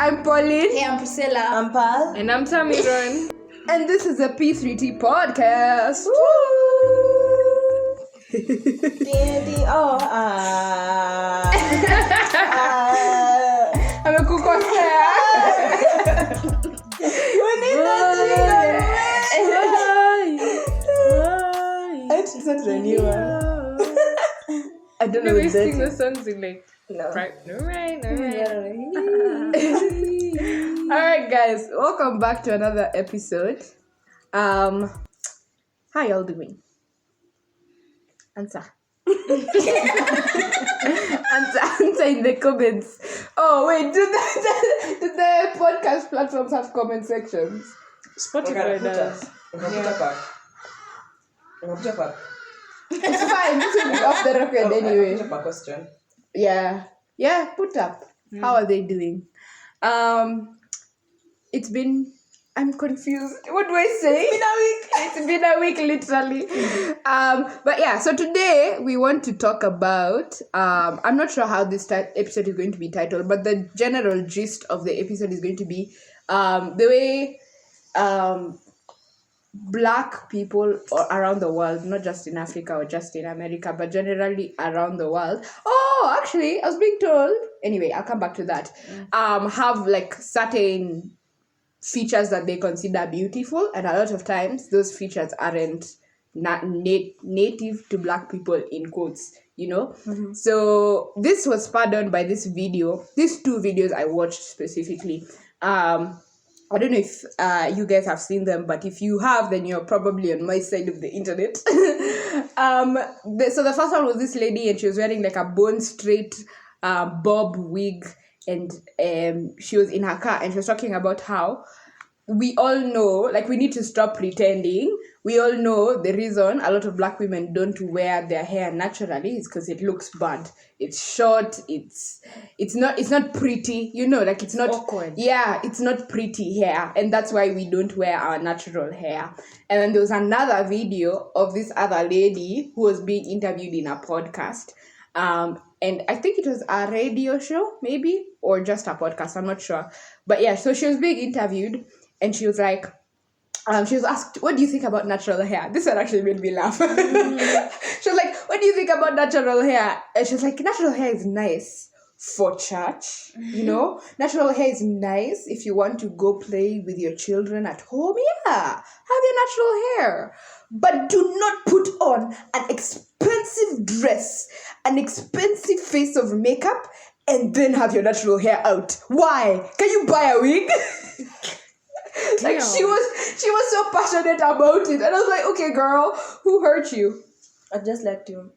I'm Pauline. Hey, I'm Priscilla. I'm Pal. And I'm Tamiron. And this is a P3T podcast. Woo! Amekukosea. It's not the new one. I don't know We if sing the that's songs in like right. Alright guys, welcome back to another episode. How y'all doing? Answer in the comments. Oh wait, do the podcast platforms have comment sections? Spotify does. It's fine, this will be off the record anyway. Question. Yeah, put up. How are they doing? I'm confused. What do I say? It's been a week, literally. But yeah, so today we want to talk about, I'm not sure how this episode is going to be titled, but the general gist of the episode is going to be the way Black people around the world, not just in Africa or just in America, but generally around the world. Oh, actually, I was being told. Anyway, I'll come back to that. Have like certain features that they consider beautiful, and a lot of times those features aren't native to Black people, in quotes, you know. Mm-hmm. So this was spurred on by this video. These two videos I watched specifically. I don't know if you guys have seen them, but if you have, then you're probably on my side of the internet. So the first one was this lady, and she was wearing like a bone straight bob wig, and she was in her car, and she was talking about how we all know, like, we need to stop pretending. We all know the reason a lot of Black women don't wear their hair naturally is because it looks bad. It's short. It's not pretty. You know, like, it's not awkward. Yeah, it's not pretty hair, and that's why we don't wear our natural hair. And then there was another video of this other lady who was being interviewed in a podcast. And I think it was a radio show, maybe, or just a podcast. I'm not sure. But yeah, so she was being interviewed, and she was like, she was asked, what do you think about natural hair? This one actually made me laugh. She was like, what do you think about natural hair? And she was like, natural hair is nice for church, you know? Natural hair is nice if you want to go play with your children at home. Yeah, have your natural hair. But do not put on an expensive dress, an expensive face of makeup, and then have your natural hair out. Why? Can you buy a wig? Like, she was so passionate about it, and I was like, okay, girl, who hurt you? I just like to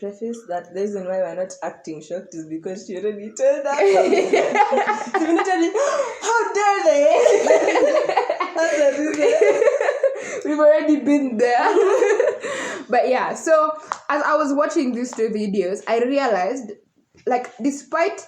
preface that the reason why we're not acting shocked is because she already told us. Literally, how dare they? That's the reason. We've already been there. But yeah, so as I was watching these two videos, I realized, like, despite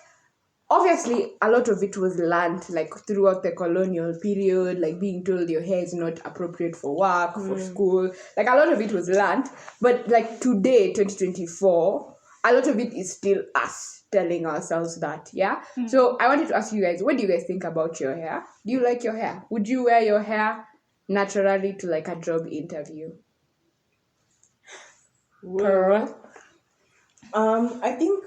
obviously a lot of it was learned, like, throughout the colonial period, like being told your hair is not appropriate for work, for school, like, a lot of it was learned. But like today, 2024, a lot of it is still us telling ourselves that. So I wanted to ask you guys, what do you guys think about your hair? Do you like your hair? Would you wear your hair naturally to like a job interview? Well, I think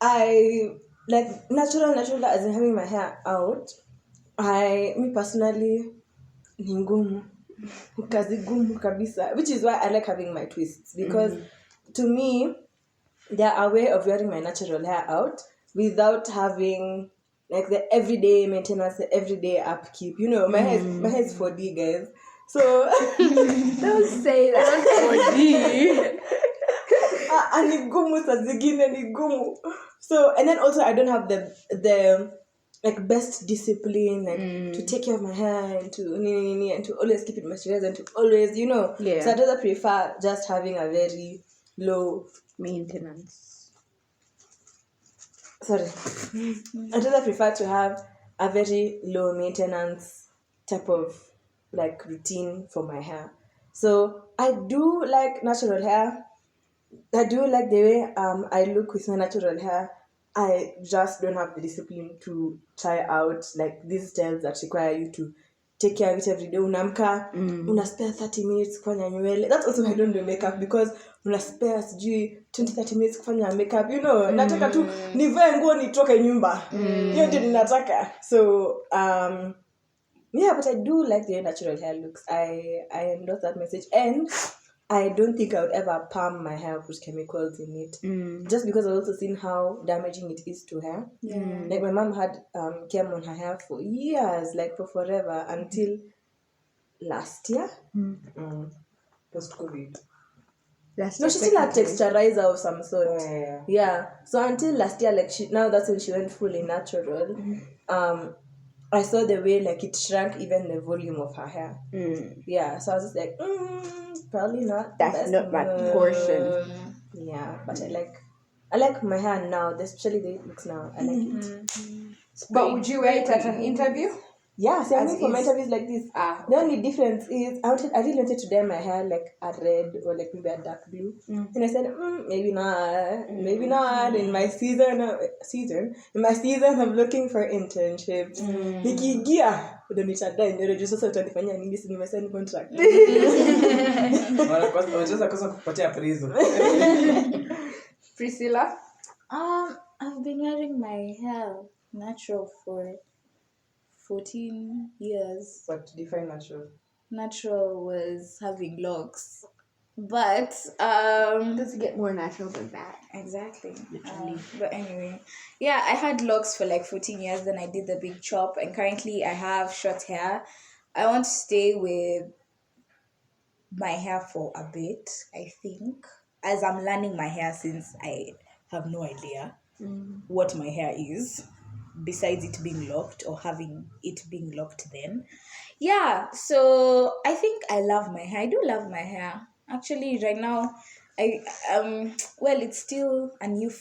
I like natural as in having my hair out. Me personally, ni ngumu. Kazi gumu kabisa, which is why I like having my twists, because to me there are way of wearing my natural hair out without having like the everyday maintenance, the everyday upkeep. You know, my hair is 4D, guys. So Don't say that. 4D. Ni gumu saa zingine ni gumu. So, and then also I don't have the like best discipline, like to take care of my hair and to always keep it moisturized and to always, you know. Yeah. So I'd rather prefer just having a very low maintenance. I'd rather prefer to have a very low maintenance type of like routine for my hair. So I do like natural hair. I do like the way I look with my natural hair. I just don't have the discipline to try out like these styles that require you to take care of it every day. Unamka, una spare 30 minutes kufanya nywele. That's also why I don't do makeup, because una spare sijui 20-30 minutes kufanya makeup. You know, nataka tu nivae nguo nitoke nyumba. Hiyo ndio ninataka. So, yeah, but I do like the natural hair looks. I endorse that message. And I don't think I would ever palm my hair, put chemicals in it. Just because I've also seen how damaging it is to hair. Like my mom had chem on her hair for years, like for forever, until last year. Post-COVID. No, she still had texturizer of some sort. Yeah. So until last year, like now that's when she went fully natural. I saw the way like it shrank even the volume of her hair. Yeah. So I was just like, probably not. That's not my portion. Yeah, but I like my hair now, especially the way it looks now. I like it. But would you wear it at an interview? Yeah, see, I mean, for my interviews like this, the only difference is I really wanted to dye my hair like a red or like maybe a dark blue. And I said, maybe not. In my season, I'm looking for internships. Nikiingia, ndio nitadye, ndio najua sasa utanifanyia nini, si nimesign contract. Unaweza kosa kupatia appraisal. Priscilla? I've been wearing my hair natural for 14 years. But to define natural. Natural was having locks. But Does it get more natural than that? exactly. But anyway, yeah, I had locks for like 14 years, then I did the big chop, and currently I have short hair. I want to stay with my hair for a bit, I think, as I'm learning my hair, since I have no idea what my hair is, besides it being locked or having it being locked then. Yeah, so I think I love my hair. I do love my hair. Actually, right now, it's still a new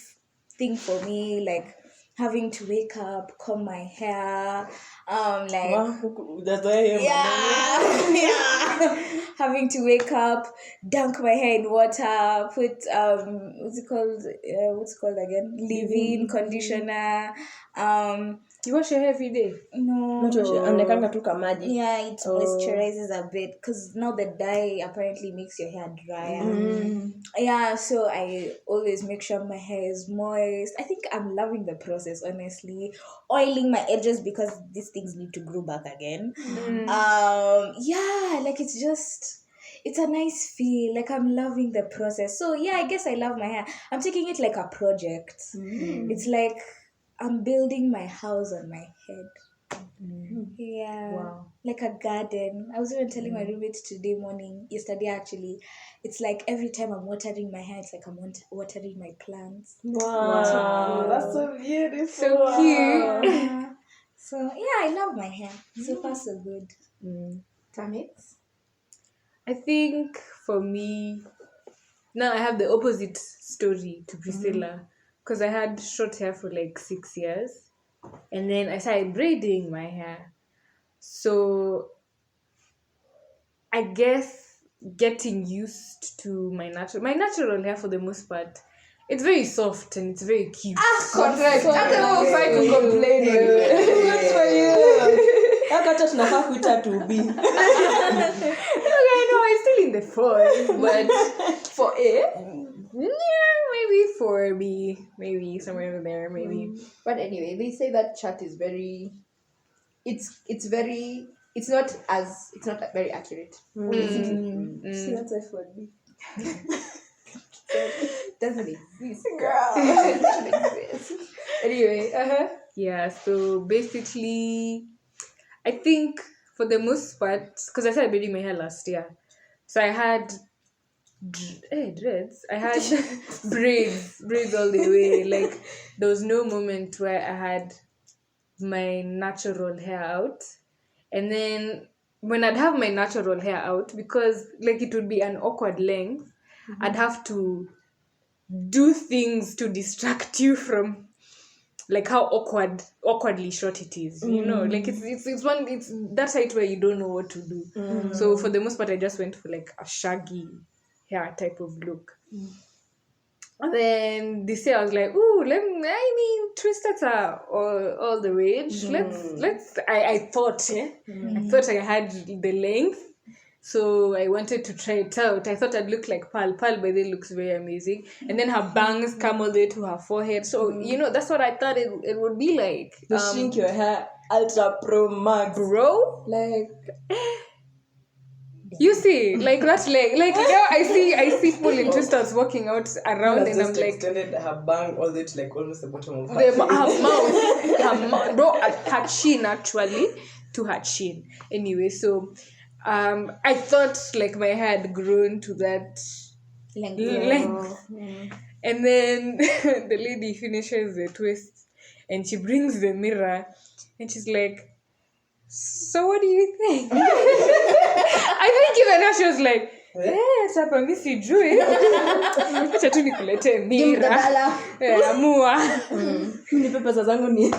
thing for me, like having to wake up, comb my hair, That's why having to wake up, dunk my hair in water, put what's it called again? Leave-in conditioner. You wash your hair every day? No. Not wash, anekanga tu kamaji. Yeah, it moisturizes a bit, because now the dye apparently makes your hair drier. Yeah, so I always make sure my hair is moist. I think I'm loving the process, honestly. Oiling my edges because these things need to grow back again. Yeah, like it's a nice feel. Like I'm loving the process. So yeah, I guess I love my hair. I'm taking it like a project. It's like I'm building my house on my head. Yeah. Wow. Like a garden. I was even telling my roommate yesterday actually, it's like every time I'm watering my hair, it's like I'm watering my plants. Wow. That's so beautiful. So cute. So yeah, I love my hair. So far so good. Tamits? I think for me, now I have the opposite story to Priscilla. Because I had short hair for like 6 years. And then I started braiding my hair. So I guess getting used to my natural hair for the most part, it's very soft and it's very cute. Correct. I don't know if I could complain. Good for you. Hata tunafaa kuita to be. Okay, no, I'm still in the fall, but for A, maybe for B, maybe somewhere over there, maybe. But anyway, they say that chat is very, it's not very accurate. See, that's why for B. Doesn't exist. Girl. Doesn't exist. Anyway, Yeah, so basically, I think for the most part, because I started braiding my hair last year, so I had dreads. I had braids all the way. Like there was no moment where I had my natural hair out, and then when I'd have my natural hair out, because like it would be an awkward length, I'd have to do things to distract you from like how awkwardly short it is, you know, like it's that height where you don't know what to do. So for the most part, I just went for like a shaggy hair type of look. And then this year I was like, ooh, twisters are all the rage. I thought I had the length. So I wanted to try it out. I thought I'd look like Pearl. Pearl by then looks very amazing. And then her bangs come all the way to her forehead. So, that's what I thought it would be like. To shrink your hair ultra pro max. Bro? Like... You see, like that's I see people in twisters walking out around and I'm like extended her bang all the way to like almost the bottom of her mouth, bro, her chin actually to her chin. Anyway, so I thought like my hair had grown to that length. And then the lady finishes the twist and she brings the mirror and she's like, so what do you think? I think even now she was like, hapa mi sijui. Acha tu nikulete mira. Amua. Nipe pesa zangu ni.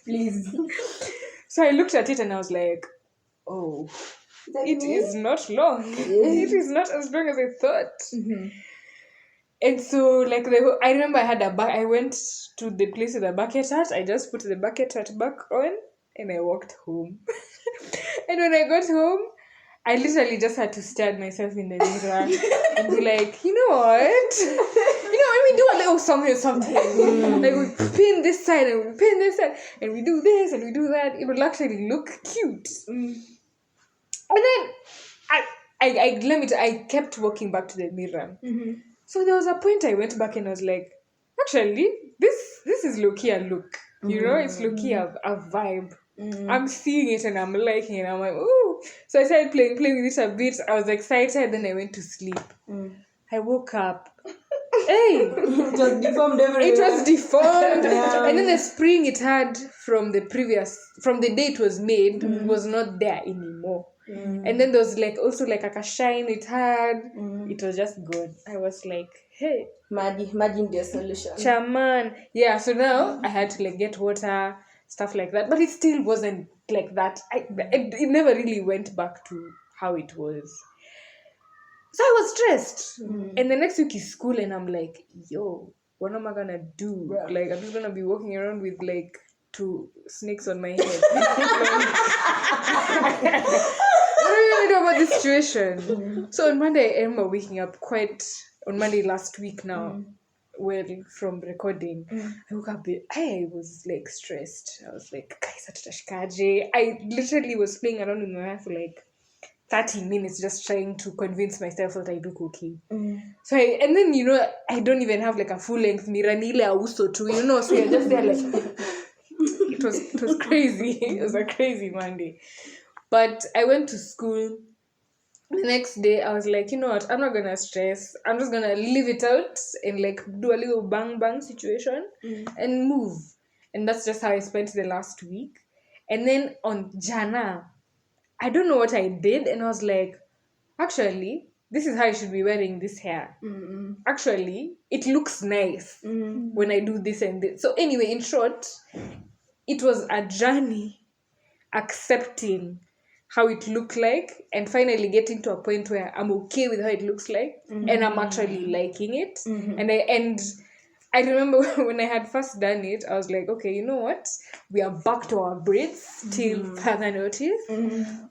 Please. So I looked at it and I was like, oh, it is not long. It is not as long as I thought. And so like I remember I went to the place with the bucket hat. I just put the bucket hat back on and I walked home. And when I got home, I literally just had to stare at myself in the mirror and be like, you know what? When we do a little something, like we pin this side and we pin this side and we do this and we do that, it will actually look cute. And then I kept walking back to the mirror. So there was a point I went back and I was like, actually, this is low-key a look. It's low-key a vibe. I'm seeing it and I'm liking it. I'm like, ooh. So I started playing with it a bit. I was excited. Then I went to sleep. I woke up. Hey! It was deformed everywhere. It was deformed. And then the spring it had from the day it was made was not there anymore. And then there was also a shine it had. It was just good. I was like, hey. Imagine the solution. Chaman. Yeah, so now I had to get water, stuff like that. But it still wasn't like that. It never really went back to how it was. So I was stressed. And the next week is school and I'm like, yo, what am I gonna do? Yeah. I'm just gonna be walking around with 2 snakes on my head. What are you gonna do about this situation? So on Monday I remember waking up on Monday last week now, from recording. I woke up, I was stressed. I was like, guys, hatutashikaje. I literally was playing around with my hair for 30 minutes just trying to convince myself that I look okay. So and then I don't even have a full length mirror nile uso too, so you're just there it was crazy. It was a crazy Monday. But I went to school. The next day I was like, you know what, I'm not gonna stress. I'm just gonna leave it out and do a little bang situation and move. And that's just how I spent the last week. And then on Jana, I don't know what I did, and I was like, actually, this is how I should be wearing this hair. Actually, it looks nice when I do this and this. So anyway, in short, it was a journey accepting how it looked like and finally getting to a point where I'm okay with how it looks like and I'm actually liking it. And I remember when I had first done it, I was like, okay, you know what? We are back to our braids till further notice.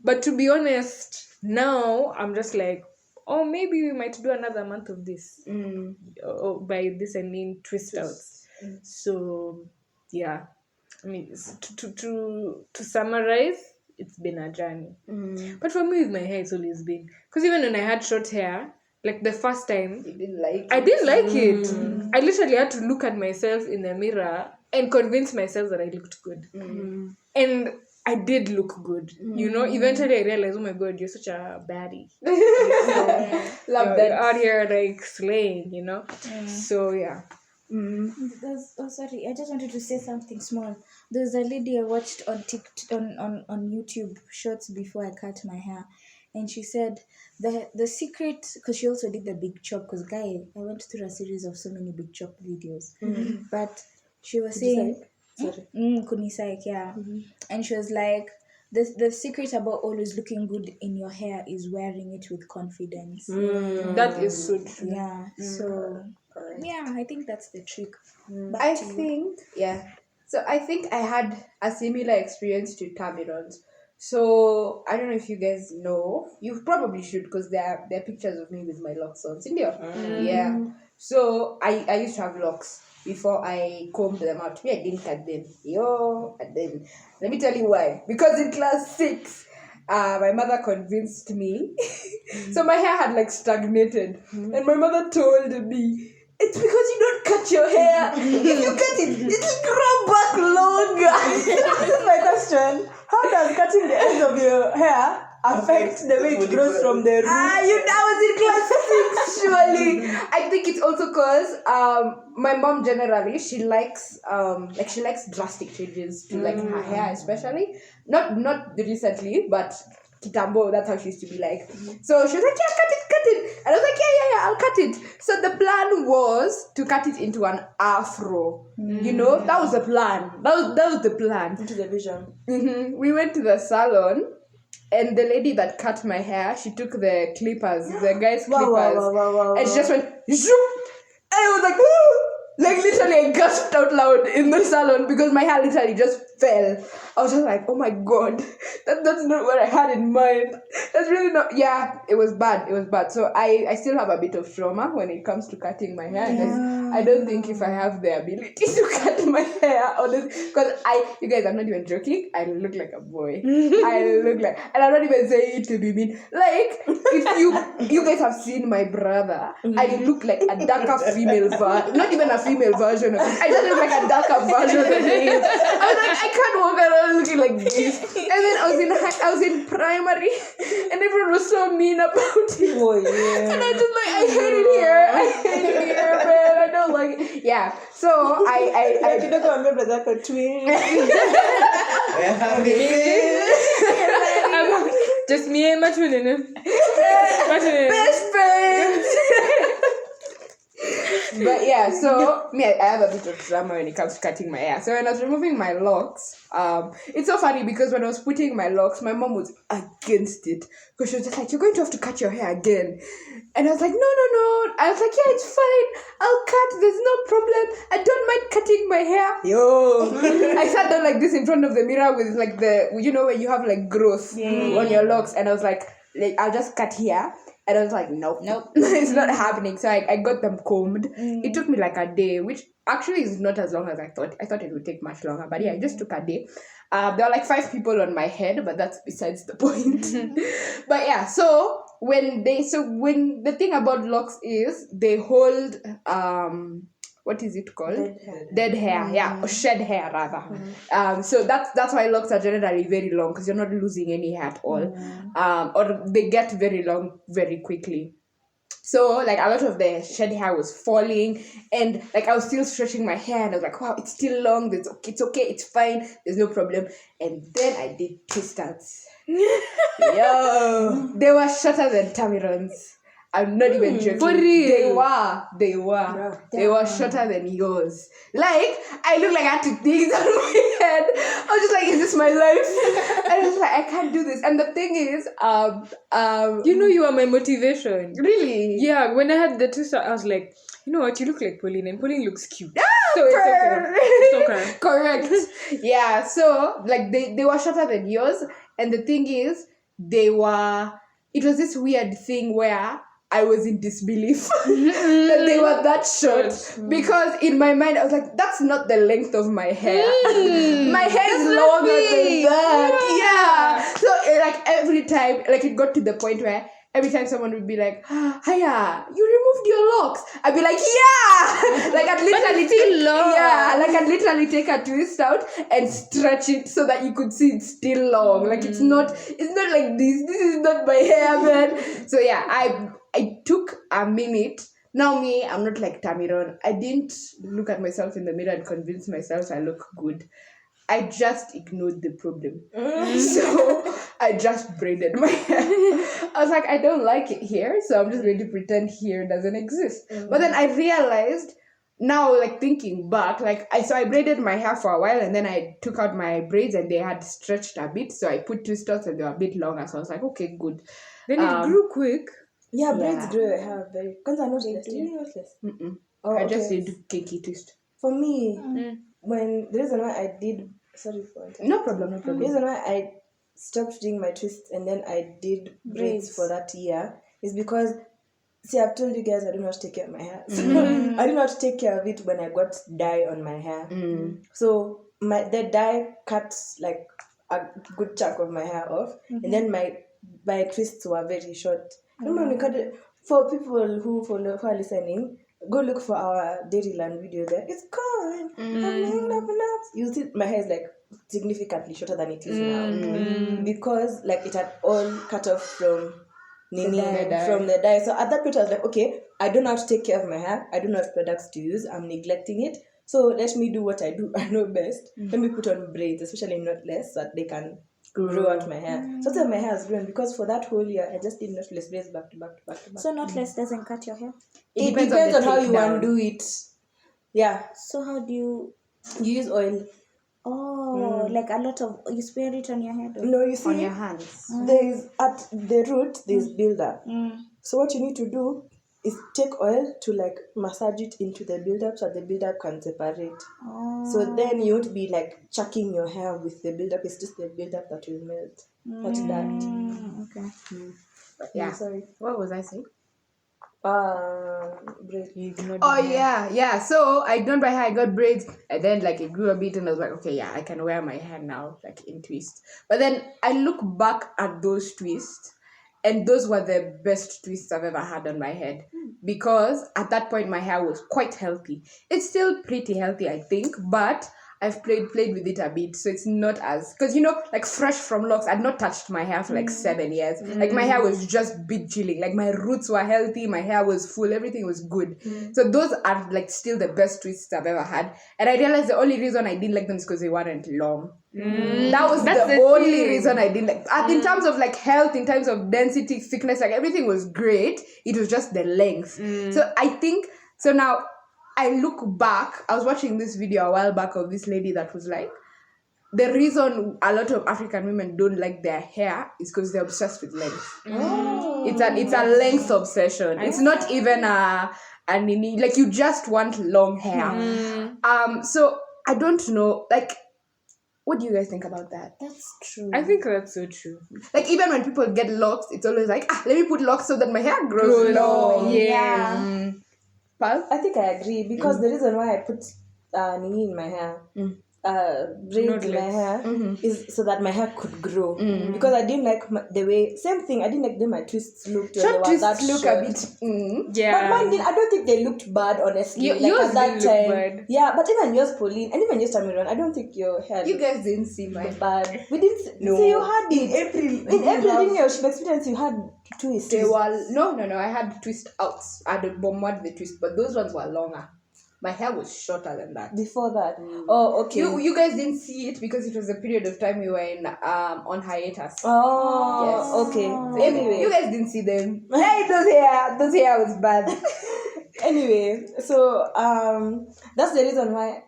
But to be honest, now I'm just like, oh, maybe we might do another month of this. By this I mean twist outs. So yeah, I mean, to summarize, it's been a journey. But for me with my hair, it's always been, because even when I had short hair, the first time, I didn't like it. I literally had to look at myself in the mirror and convince myself that I looked good. And I did look good. Eventually I realized, oh my God, you're such a baddie. Love that. You're out here slaying, So yeah. Sorry, I just wanted to say something small. There's a lady I watched on on YouTube shorts before I cut my hair, and she said the secret, because she also did the big chop, because I went through a series of so many big chop videos, but she was saying Kunisaik, yeah. And she was like, the secret about always looking good in your hair is wearing it with confidence. That is so true. Yeah. So yeah, I think that's the trick. Back I to you. think, yeah. So I think I had a similar experience to Tamirons. So I don't know if you guys know. You probably should because there are pictures of me with my locks on. India. Yeah. So I used to have locks before I combed them out. Me, I didn't cut them. And then let me tell you why. Because in class 6, my mother convinced me. So my hair had like stagnated, and my mother told me, it's because you don't cut your hair. If you cut it, it'll grow back longer. This is my question. How does cutting the ends of your hair affect the way it grows from the root? I was in class 6, surely. I think it's also because my mom generally, she likes drastic changes to like her hair, especially. Not recently, but kitambo, that's how she used to be like. So she was like, yeah, cut it. And I was like, yeah, I'll cut it. So the plan was to cut it into an afro. You know, that was the plan. That was the plan. Into the vision. We went to the salon, and the lady that cut my hair, she took the clippers, the guy's clippers, Wow. and she just went, zoom, and I was like, woo! Like literally I gasped out loud in the salon because my hair literally just fell. I was just like, oh my god, that's not what I had in mind. That's really not, yeah, it was bad. So I still have a bit of trauma when it comes to cutting my hair. I don't think if I have the ability to cut my hair, honestly, because you guys, I'm not even joking, I look like a boy. And I'm not even saying it to be mean. Like, if you guys have seen my brother, I look like a darker female version, not even a female version of him. I just look like a darker version of him. I was like, I can't walk around looking like this. And then I was in primary, and everyone was so mean about it. Oh, yeah. And I just like, I hate it here, man. I don't like it. Yeah. So I You don't go and remember that for twin. Just me and my twin. best friends. But yeah, so me, I have a bit of drama when it comes to cutting my hair. So when I was removing my locks, it's so funny because when I was putting my locks, my mom was against it because she was just like, "You're going to have to cut your hair again," and I was like, "No." I was like, "Yeah, it's fine. I'll cut. There's no problem. I don't mind cutting my hair." I sat down like this in front of the mirror with like when you have like growth on your locks, and I was like, I'll just cut here. And I was like, nope. It's not happening. So I got them combed. It took me like a day, which actually is not as long as I thought. I thought it would take much longer. But yeah, it just took a day. There were like 5 people on my head, but that's besides the point. But yeah, so when the thing about locks is they hold what is it called? Dead hair. Yeah, or shed hair rather. So that's why locks are generally very long because you're not losing any hair at all. Or they get very long very quickly. So like a lot of the shed hair was falling, and like I was still stretching my hair, and I was like, wow, it's still long. It's okay, it's fine. There's no problem. And then I did twisters. Yo, they were shorter than Tamirons. I'm not even joking. For real? They were shorter than yours. Like, I look like I had to things on my head. I was just like, is this my life? And I was like, I can't do this. And the thing is, you are my motivation. really? Yeah, when I had the twister, I was like, you know what, you look like Pauline, and Pauline looks cute. So it's okay. Correct. Yeah, so like they were shorter than yours. And the thing is, it was this weird thing where I was in disbelief that they were that short because in my mind I was like, that's not the length of my hair. My hair is longer than that. Yeah. So like every time, like it got to the point where every time someone would be like, "Hiya, you removed your locks," I'd be like, "Yeah!" Like I'd literally take a twist out and stretch it so that you could see it's still long. Like it's not like this. This is not my hair, man. So yeah, I took a minute. Now me, I'm not like Tamiron. I didn't look at myself in the mirror and convince myself I look good. I just ignored the problem. So I just braided my hair. I was like, I don't like it here, so I'm just going to pretend here doesn't exist. But then I realized now, like thinking back, like I braided my hair for a while, and then I took out my braids, and they had stretched a bit, so I put twist knots, and they were a bit longer. So I was like, okay, good. Then it grew quick. Yeah, braids Yeah. grow your hair very. Because I'm not less. Do you know what's less? Oh, I just okay. did cakey twist. For me, when the reason why I did, sorry for interrupting. No problem, no The problem. reason why I stopped doing my twists and then I did braids for that year is because, see, I've told you guys I do not take care of my hair. So I do not take care of it when I got dye on my hair. So the dye cut like a good chunk of my hair off, and then my twists were very short. Remember when we cut it? For people who are listening, go look for our Dairyland video there. It's gone. You see, my hair is like significantly shorter than it is now because like it had all cut off from the dye. So at that point I was like, okay, I don't know how to take care of my hair. I don't know what products to use. I'm neglecting it. So let me do what I know best. Let me put on braids, especially knotless, so that they can grow out my hair. So that's why my hair has grown, because for that whole year I just did knotless braids back to back. So knotless doesn't cut your hair? It depends on how you want to do it. Yeah. So how do you use oil. Oh, like a lot of, you spray it on your head? Or? No, you see, On your hands. there's at the root there's buildup. So what you need to do is take oil to like massage it into the buildup so the buildup can separate. So then you won't be like chucking your hair with the buildup. It's just the buildup that will melt. Not that. Okay. Yeah. Sorry. What was I saying? Braids. Oh yeah. So I done my hair, I got braids, and then like it grew a bit, and I was like, okay, yeah, I can wear my hair now, like in twists. But then I look back at those twists, and those were the best twists I've ever had on my head, because at that point my hair was quite healthy. It's still pretty healthy, I think, but I've played with it a bit, so it's not as, because like fresh from locks, I'd not touched my hair for like 7 years. Like my hair was just big chilling, like my roots were healthy, my hair was full, everything was good. So those are like still the best twists I've ever had, and I realized the only reason I didn't like them is because they weren't long. That was the only reason I didn't like. In terms of like health, in terms of density, thickness, like everything was great. It was just the length. So I think, so now I look back, I was watching this video a while back of this lady that was like, the reason a lot of African women don't like their hair is because they're obsessed with length. It's a length obsession. It's not even like you just want long hair. So I don't know, like, what do you guys think about that? That's true. I think that's so true. Like even when people get locks, it's always like, let me put locks so that my hair grows long. Yeah. Pal? I think I agree, because the reason why I put Nini in my hair, braids in my hair, is so that my hair could grow. Because I didn't like the way, same thing, I didn't like the way my twists looked. Short when they were twists that look short. a bit. Yeah. But mine I don't think they looked bad, honestly. Like yours at that didn't look time. bad. Yeah, but even yours, Pauline, and even yours, Tamiron, I don't think your hair You looked guys didn't see mine. bad. We didn't see you had it. In April, didn't you? She experienced you had twists. They were no. I had twist outs. I had bombarded the twist, but those ones were longer. My hair was shorter than that. Before that. Oh, okay. You guys didn't see it because it was a period of time we were in on hiatus. Oh, Yes. okay. So Anyway. you guys didn't see them. Hey, those hair was bad. Anyway, so that's the reason why.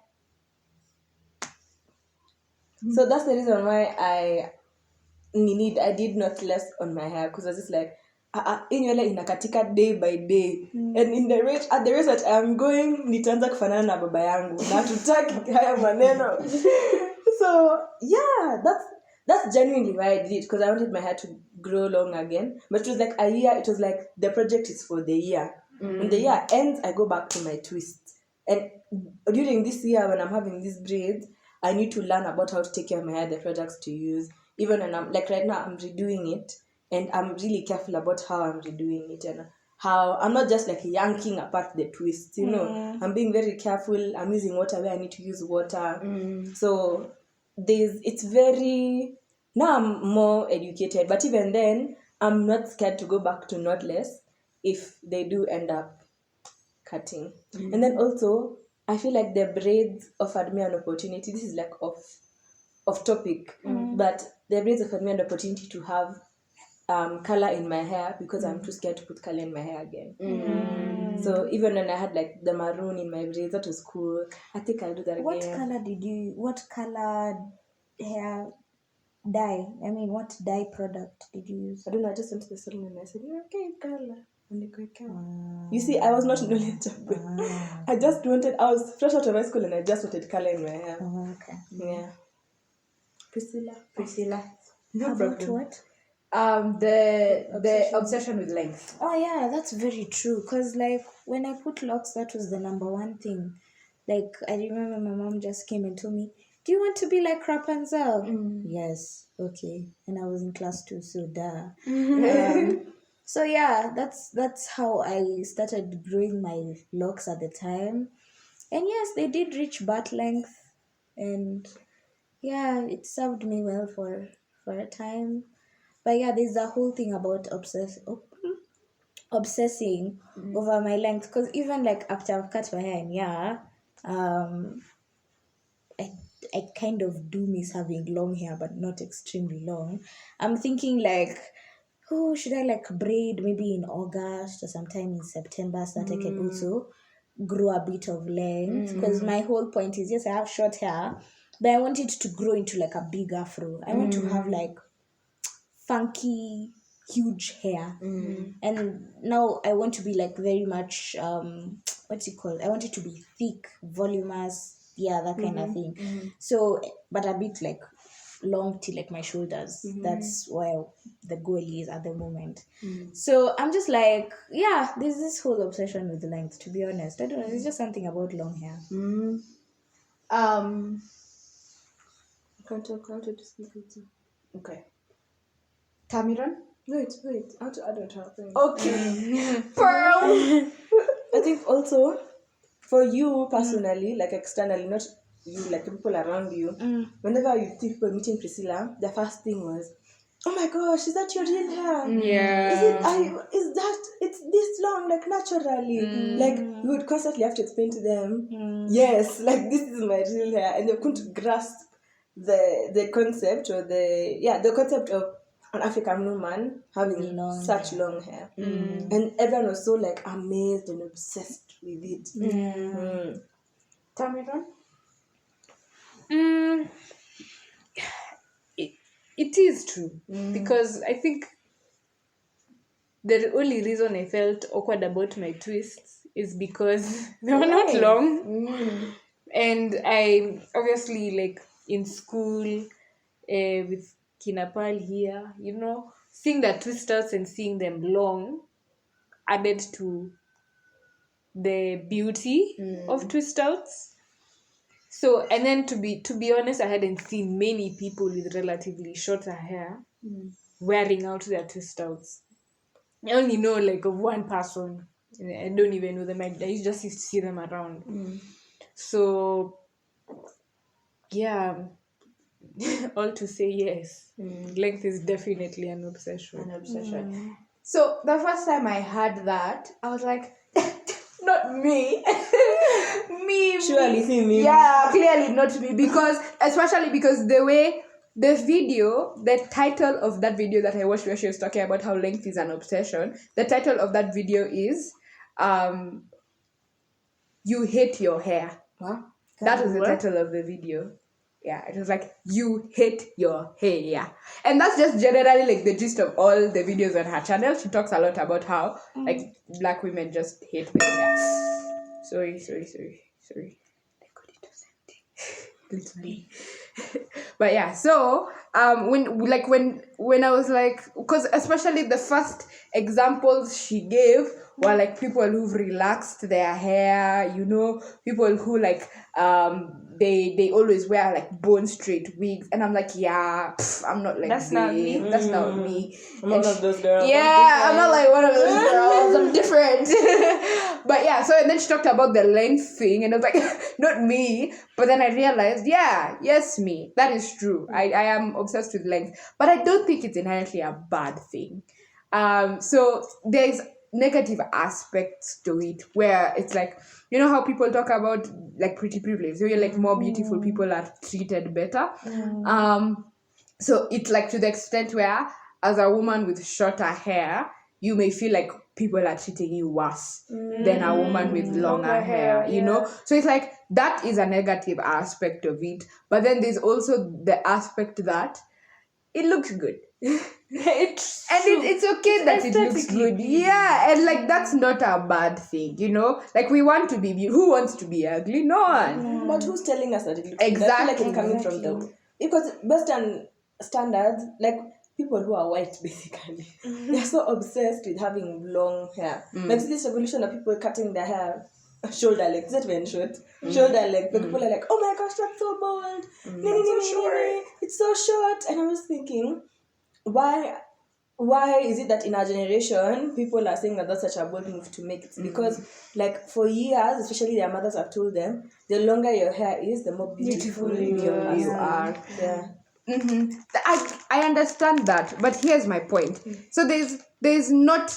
So that's the reason why I did not less on my hair, because I was just like, inywele inakatika day by day, and at the rate that I'm going, nitaanza kufanana na baba yangu na tutaki haya maneno. So yeah, that's genuinely why I did it, because I wanted my hair to grow long again. But it was like a year. It was like the project is for the year. When the year ends, I go back to my twists. And during this year, when I'm having these braids, I need to learn about how to take care of my hair, the products to use. Even when I'm like right now, I'm redoing it, and I'm really careful about how I'm redoing it, and how I'm not just like yanking apart the twists. I'm being very careful. I'm using water where I need to use water. So it's very, now I'm more educated, but even then I'm not scared to go back to knotless if they do end up cutting. And then also I feel like the braids offered me an opportunity. This is like off topic, but the braids offered me an opportunity to have color in my hair, because I'm too scared to put color in my hair again. So even when I had like the maroon in my braids, that was cool. I think I'll do that What again. color hair dye? I mean, what dye product did you use? I don't know, I just went to the salon and I said, okay, color. And they go, You see, I was not knowledgeable. I was fresh out of high school and I just wanted color in my hair. Oh, okay. Yeah. Priscilla. No About problem. what? The obsession with length. Oh yeah, that's very true. Cause like when I put locks, that was the number one thing. Like I remember my mom just came and told me, "Do you want to be like Rapunzel?" Yes, okay. And I was in class 2, so duh. So yeah, that's how I started growing my locks at the time. And yes, they did reach butt length, and yeah, it served me well for a time. But yeah, there's a whole thing about obsessing over my length, because even like after I've cut my hair, and yeah, I kind of do miss having long hair, but not extremely long. I'm thinking like, oh, should I like braid maybe in August or sometime in September so that I can also grow a bit of length? Because my whole point is, yes, I have short hair, but I want it to grow into like a big afro. I want to have like funky, huge hair. And now I want to be like very much, what's it called? I want it to be thick, voluminous, yeah, that kind of thing. So, but a bit like long till like my shoulders. That's where the goal is at the moment. So I'm just like, yeah, there's this whole obsession with length, to be honest. I don't know, it's just something about long hair. Can't talk, I'll just speak it. Okay. Tamiran? Wait, I want to add on top. Okay. Pearl! I think also for you personally, like externally, not you, like the people around you, whenever you see people meeting Priscilla, the first thing was, oh my gosh, is that your real hair? Yeah. It's this long, like naturally. Like you would constantly have to explain to them, yes, like this is my real hair, and they couldn't grasp the concept or the concept of an African woman having such long hair. And everyone was so like amazed and obsessed with it. Tamiran? It is true, because I think the only reason I felt awkward about my twists is because they were not long. And I obviously, like in school with Kinapal here, seeing the twisters and seeing them long added to the beauty of twist outs. So, and then to be honest, I hadn't seen many people with relatively shorter hair wearing out their twist outs. I only know like of one person. I don't even know them. I just used to see them around. So, yeah, all to say yes. Length is definitely an obsession. So the first time I heard that, I was like, not me. me. Surely see me. Yeah, clearly not me. Especially because the title of that video that I watched where she was talking about how length is an obsession, the title of that video is You Hate Your Hair. Huh? That was the title of the video. Yeah, it was like, you hate your hair. And that's just generally like the gist of all the videos on her channel. She talks a lot about how like black women just hate their hair. Sorry. I could do something. Literally. But yeah, so when I was like, because especially the first examples she gave were like people who've relaxed their hair, people who like they always wear like bone straight wigs, and I'm like, yeah, I'm not like That's not me. That's not me. I'm not one of those girls. Yeah, I'm not like one of those girls. I'm different. But yeah, so and then she talked about the length thing, and I was like, not me. But then I realized, yes, me. That is true. I am obsessed with length, but I don't think it's inherently a bad thing. So there's negative aspects to it where it's like, how people talk about like pretty privilege, so you're like more beautiful people are treated better. So it's like to the extent where as a woman with shorter hair, you may feel like people are treating you worse than a woman with longer hair, you know? So it's like that is a negative aspect of it. But then there's also the aspect that it looks good. It's okay that it looks good. Yeah, and like that's not a bad thing, you know? Like we want to be who wants to be ugly? No one. But who's telling us that it looks Exactly. good? I feel like it's coming from the because Western standards, like people who are white basically, they're so obsessed with having long hair. Like this revolution of people cutting their hair shoulder length, is that when short? Shoulder length. But people are like, oh my gosh, that's so bold. It's so short. And I was thinking, why is it that in our generation people are saying that that's such a bold move to make? It's because like for years, especially their mothers have told them, the longer your hair is, the more beautiful you are. Yeah. I understand that, but here's my point. So there's not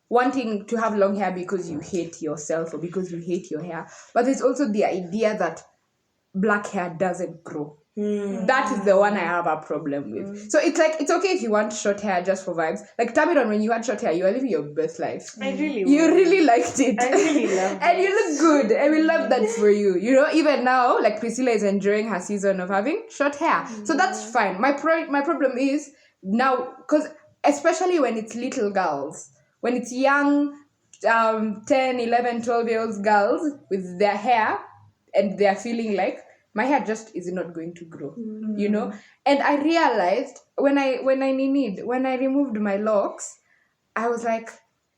wanting to have long hair because you hate yourself or because you hate your hair, but there's also the idea that black hair doesn't grow. That is the one I have a problem with. So it's like, it's okay if you want short hair just for vibes. Like Tamiron, when you had short hair, you were living your best life. You really liked it. I really loved and you look good, and we love that for you. You know, even now, like Priscilla is enjoying her season of having short hair. So that's fine. My problem is now, because especially when it's little girls, when it's young 10, 11, 12-year-old girls with their hair, and they're feeling like, my hair just is not going to grow, you know? And I realized when I removed my locks, I was like,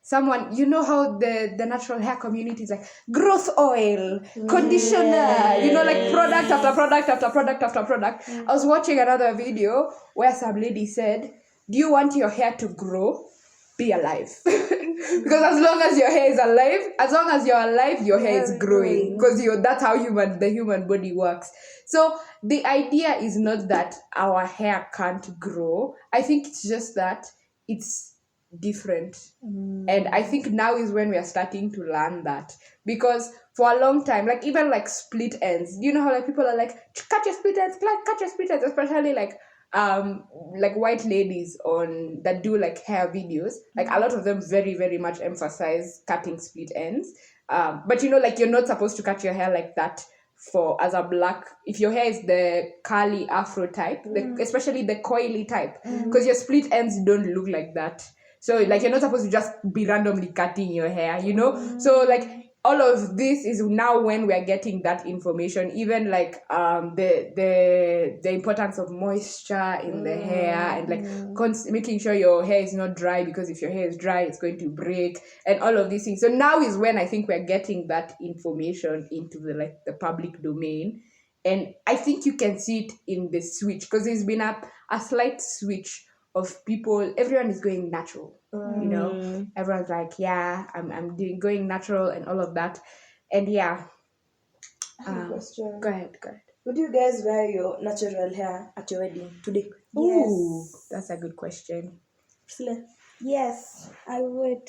someone, you know how the natural hair community is like, growth oil, conditioner, you know, like product after product after product after product. I was watching another video where some lady said, do you want your hair to grow? Be alive. Because as long as your hair is alive, as long as you're alive, your hair is growing. Because that's how the human body works. So the idea is not that our hair can't grow. I think it's just that it's different. And I think now is when we are starting to learn that. Because for a long time, like even like split ends, you know how like people are like, cut your split ends, especially like white ladies that do like hair videos, like a lot of them very, very much emphasize cutting split ends. But you know, like you're not supposed to cut your hair like that as a black, if your hair is the curly afro type, especially the coily type, because your split ends don't look like that. So like you're not supposed to just be randomly cutting your hair, you know? So like all of this is now when we are getting that information, even like the importance of moisture in the hair, and like making sure your hair is not dry, because if your hair is dry, it's going to break, and all of these things. So now is when I think we're getting that information into the public domain. And I think you can see it in the switch, because there's been a slight switch of people. Everyone is going natural, you know. Everyone's like, yeah, I'm going natural and all of that. And yeah, I have a question. Go ahead. Would you guys wear your natural hair at your wedding today? Ooh, that's a good question. Yes, I would.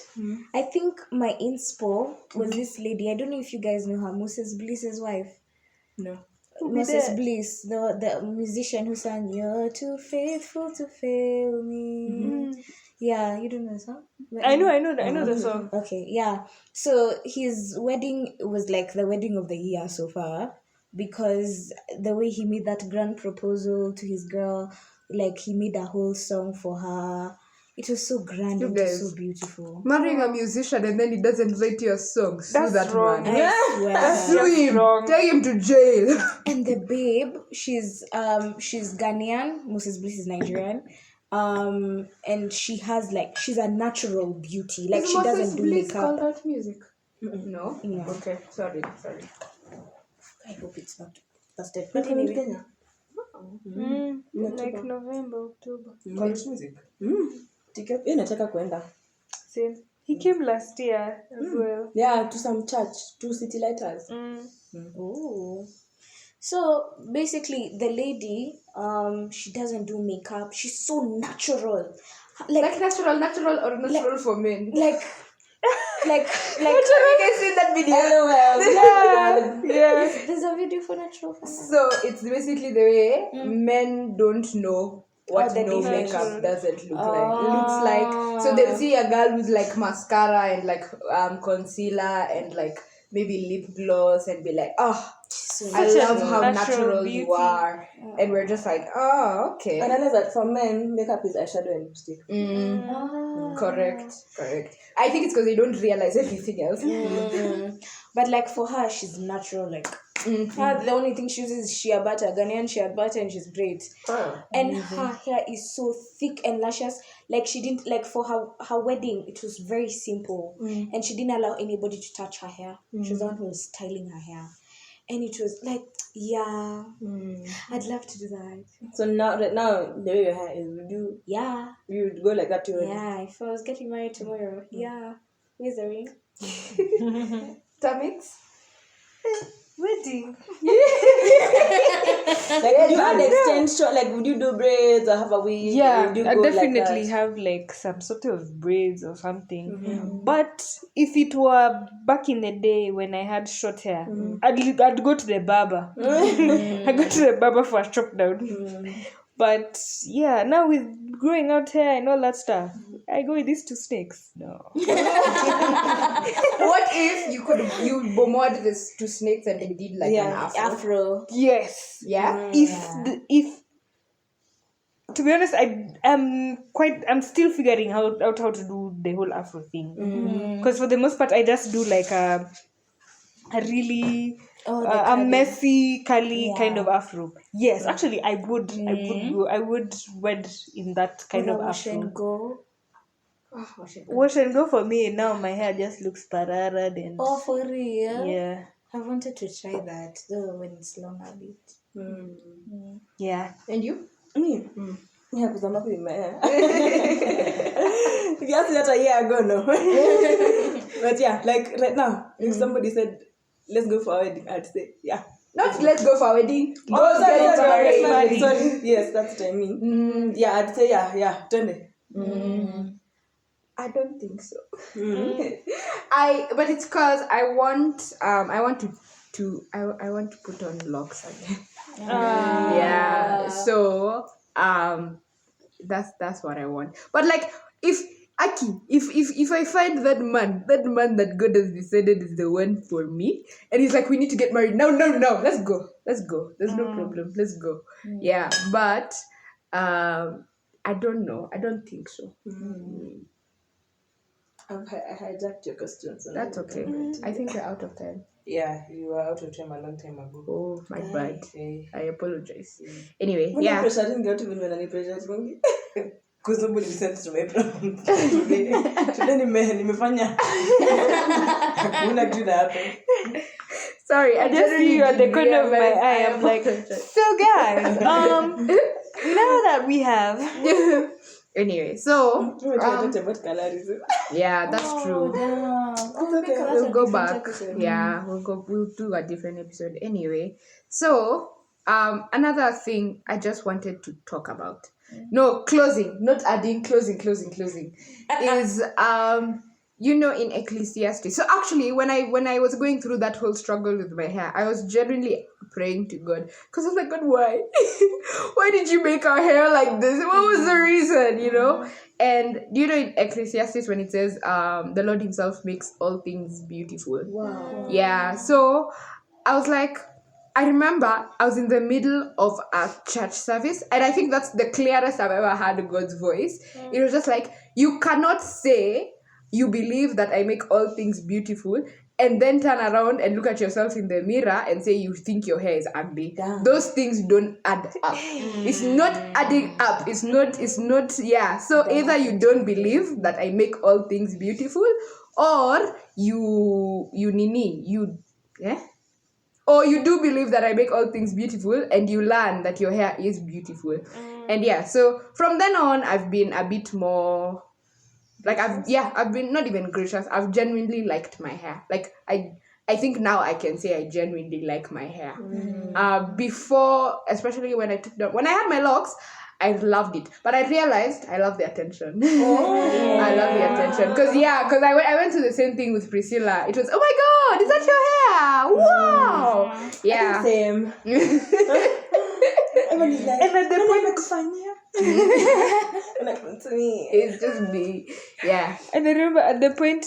I think my inspo was this lady. I don't know if you guys know her, Moses Bliss's wife. No. Moses Bliss, the musician who sang "You're Too Faithful to Fail Me." Yeah, you don't know the song? I know the song. Okay, yeah. So his wedding was like the wedding of the year so far, because the way he made that grand proposal to his girl, like he made a whole song for her. It was so grand. It was so beautiful. Marrying a musician and then he doesn't write your songs. Sue that wrong. man. That's Sue him. Take him to jail. And the babe, she's Ghanaian. Moses Bliss is Nigerian. And she's a natural beauty. Like, she doesn't do makeup. Called out music? No. Okay. Sorry. I hope it's not busted. But anyway. Like November, October. College music. Nataka kuenda. Same. He came last year as well. Yeah, to some church, to City Lighters. Oh. So basically, the lady, she doesn't do makeup. She's so natural. Like natural or natural for men? Like you guys seen that video? There's a video for natural for men. So it's basically the way men don't know what the no difference. makeup doesn't look Looks like so they'll see a girl with like mascara and like concealer and like maybe lip gloss and be like, oh, I Such a love how natural natural you beauty. are. And we're just like, oh, okay. And I know that for men, makeup is eyeshadow and lipstick. Correct. I think it's because they don't realize everything else. But like for her, she's natural. Like her, the only thing she uses is shea butter, Ghanaian shea butter, and she's braids. And her hair is so thick and luscious. Like she didn't like for her wedding, it was very simple, and she didn't allow anybody to touch her hair. She was the one who was styling her hair, and it was like, I'd love to do that. So now the way your hair is, you would go like that to your wedding? Yeah. If I was getting married tomorrow, where's the ring? Stomachs? Wedding. Like would you add extension? Like would you do braids or have a wig? Yeah, Or would you I go definitely like that? have like some sort of braids or something. But if it were back in the day when I had short hair, I'd go to the barber. I go to the barber for a chop down. But yeah, now with growing out hair and all that stuff, I go with these two snakes. No. What if you bombarded these two snakes and they did like an afro? Yes. Yeah? If to be honest, I'm still figuring out how to do the whole afro thing. Because for the most part, I just do like a really a messy curly kind of afro. Yes, actually, I would wed in that kind of Wash afro. and go. Wash and go for me. Now my hair just looks pararad and Oh, for real? yeah. I wanted to try that though when it's long a bit. Yeah. And you? Me? Yeah, because I'm not with my hair. If you asked me that a year ago, no. But yeah, like right now, if somebody said, let's go for a wedding, I'd say, yeah. Not let's go for a wedding. Oh, Get married. sorry. Yes, that's what I mean. Yeah, I'd say, yeah, turn it. I don't think so. But it's because I want to put on locks again. Yeah. So that's what I want. But like if I find that man that God has decided is the one for me, and he's like, we need to get married. No, let's go. There's no problem. Let's go. Yeah, but I don't know. I don't think so. I hijacked your questions. That's okay. I think we're out of time. Yeah, you were out of time a long time ago. Oh, my bad. Okay. I apologize. Anyway, When yeah. you pressuring God even when I pressured me. Because nobody listens to my problems. Today nimefanya. Hakuna kitu happen. Sorry, I just see you at the corner of my eye. I'm like, so guys, now that we have Anyway, so We talked about colorism. yeah, that's true. Okay. We'll go back. Yeah, we'll do a different episode anyway. So another thing I just wanted to talk about. No, closing, not adding, closing is in Ecclesiastes. So actually when I was going through that whole struggle with my hair, I was genuinely praying to God, because I was like, God, why? Why did you make our hair like this? What was the reason, And in Ecclesiastes when it says the Lord himself makes all things beautiful. Wow. Yeah, so I was like, I remember I was in the middle of a church service, and I think that's the clearest I've ever heard God's voice. It was just like, you cannot say you believe that I make all things beautiful and then turn around and look at yourself in the mirror and say you think your hair is ugly. Damn. Those things don't add up. It's not adding up. It's not, yeah. So either you don't believe that I make all things beautiful, or or you do believe that I make all things beautiful and you learn that your hair is beautiful. And yeah, so from then on, I've been a bit more, like, I've been not even gracious. I've genuinely liked my hair. Like, I think now I can say I genuinely like my hair. Before, especially when I had my locks, I loved it. But I realized I love the attention. I love the attention. Because I went to the same thing with Priscilla. It was, oh my God, is that your hair? Wow. Yeah. Same. Everybody's like, and at the point What happened to me? It's just me. Yeah. And I remember at the point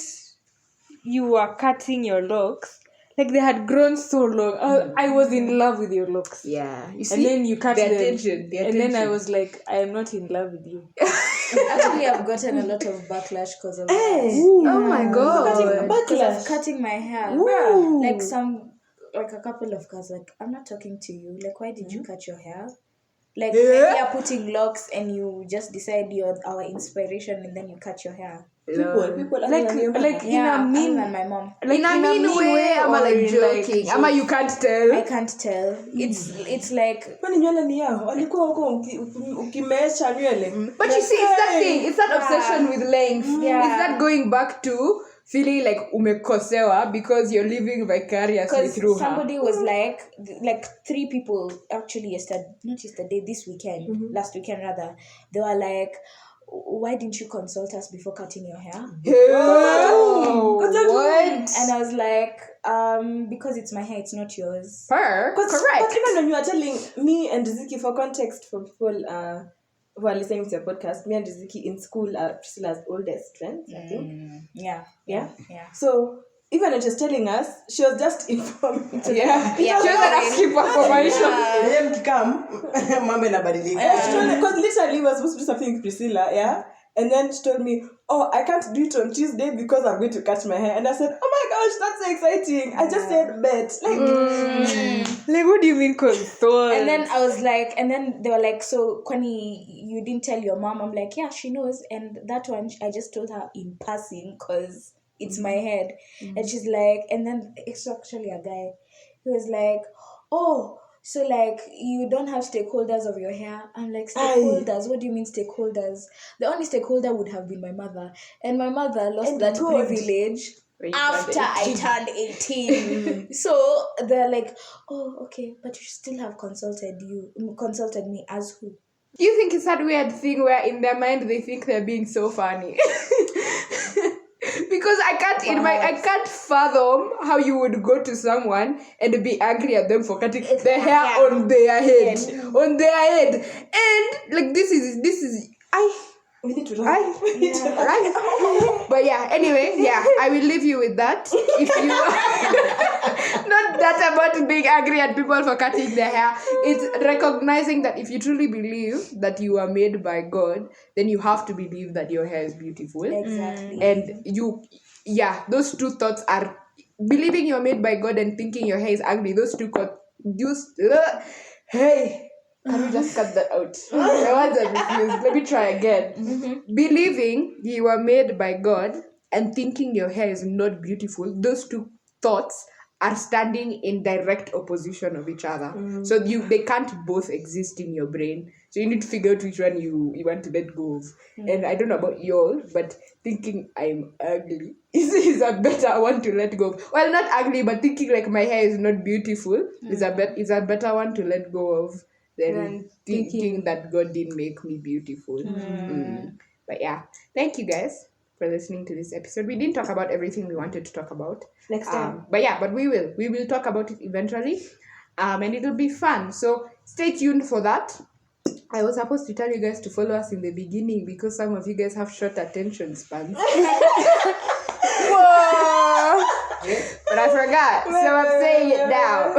you were cutting your locks, like they had grown so long. I was in love with your locks. Yeah. You see, And then you cut the them. attention. And then I was like, I am not in love with you. Actually, I've gotten a lot of backlash because of Hey. that. Oh my god. Because of cutting my hair. Ooh. Like a couple of guys, like, I'm not talking to you. Like, why did you cut your hair? Like, when you are putting locks and you just decide you're our inspiration and then you cut your hair. People Like in Yeah, a mean, other than my mom. like in a mean way, am I or like in, joking? like, Am I you can't tell? I can't tell. It's like, kwani nywele ni yao walikuwa huko ukimeesha nywele. But you see, it's that thing. It's that obsession with length. Yeah. It's that going back to feeling like umekosewa because you're living vicariously because through her. somebody was like 3 people actually this weekend, last weekend rather, they were like, why didn't you consult us before cutting your hair? Oh, what? And I was like, because it's my hair, it's not yours. Correct. But even when you are telling me and Riziki, for context for people who are listening to your podcast, me and Riziki in school are Priscilla's oldest friends, I think. Yeah. So even when she was telling us, she was just informing. Yeah. Yeah. She was asking for information. Then mkikam, mambo inabadilika. Because literally we were supposed to do something with Priscilla, yeah? And then she told me, oh, I can't do it on Tuesday because I'm going to cut my hair. And I said, oh my gosh, that's so exciting. I just said bet. like what do you mean console? And then I was like, and then they were like, so Kwani, you didn't tell your mom? I'm like, yeah, she knows. And that one, I just told her in passing because it's my head. And she's like, and then it's actually a guy. He was like, oh, so like you don't have stakeholders of your hair. I'm like, stakeholders? What do you mean stakeholders? The only stakeholder would have been my mother. And my mother lost that privilege after I turned 18. So they're like, oh, okay, but you still have consulted me as who? Do you think it's that weird thing where in their mind they think they're being so funny? Because I can't fathom how you would go to someone and be angry at them for cutting their hair on their head. On their head. And like this is We need to right? But yeah, anyway, yeah, I will leave you with that. If you not that about being angry at people for cutting their hair, it's recognizing that if you truly believe that you are made by God, then you have to believe that your hair is beautiful. Exactly. And those two thoughts are believing you're made by God and thinking your hair is ugly. Those two hey. Can we just cut that out? My words are refused. Let me try again. Believing you are made by God and thinking your hair is not beautiful, those two thoughts are standing in direct opposition of each other. So they can't both exist in your brain. So you need to figure out which one you want to let go of. And I don't know about y'all, but thinking I'm ugly is a better one to let go of. Well, not ugly, but thinking like my hair is not beautiful is a better one to let go of than thinking that God didn't make me beautiful. But yeah, thank you guys for listening to this episode. We didn't talk about everything we wanted to talk about Next time. but we will talk about it eventually, and it'll be fun, so stay tuned for that. I was supposed to tell you guys to follow us in the beginning because some of you guys have short attention spans. Whoa! But I forgot, so I'm saying it now.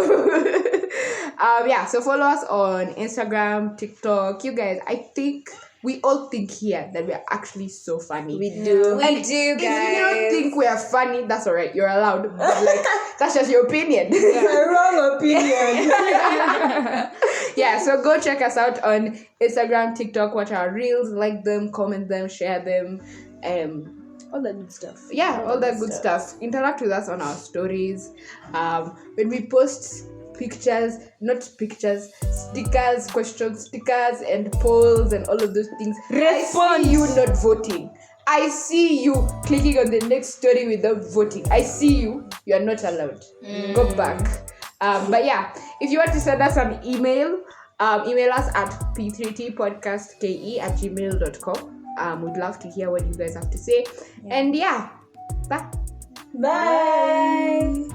So follow us on Instagram, TikTok. You guys, I think we all think here that we are actually so funny. We do. We do, If you guys. don't think we are funny, that's alright. You're allowed. But like, that's just your opinion. It's a wrong opinion. Yeah, so go check us out on Instagram, TikTok, watch our reels, like them, comment them, share them. All that good stuff. Yeah, all that good stuff. Interact with us on our stories. When we post stickers, question stickers, and polls, and all of those things. I see you not voting. I see you clicking on the next story without voting. I see you. You are not allowed. Go back. But yeah, if you want to send us an email, email us at p3tpodcastke@gmail.com. We'd love to hear what you guys have to say. And yeah, bye. Bye.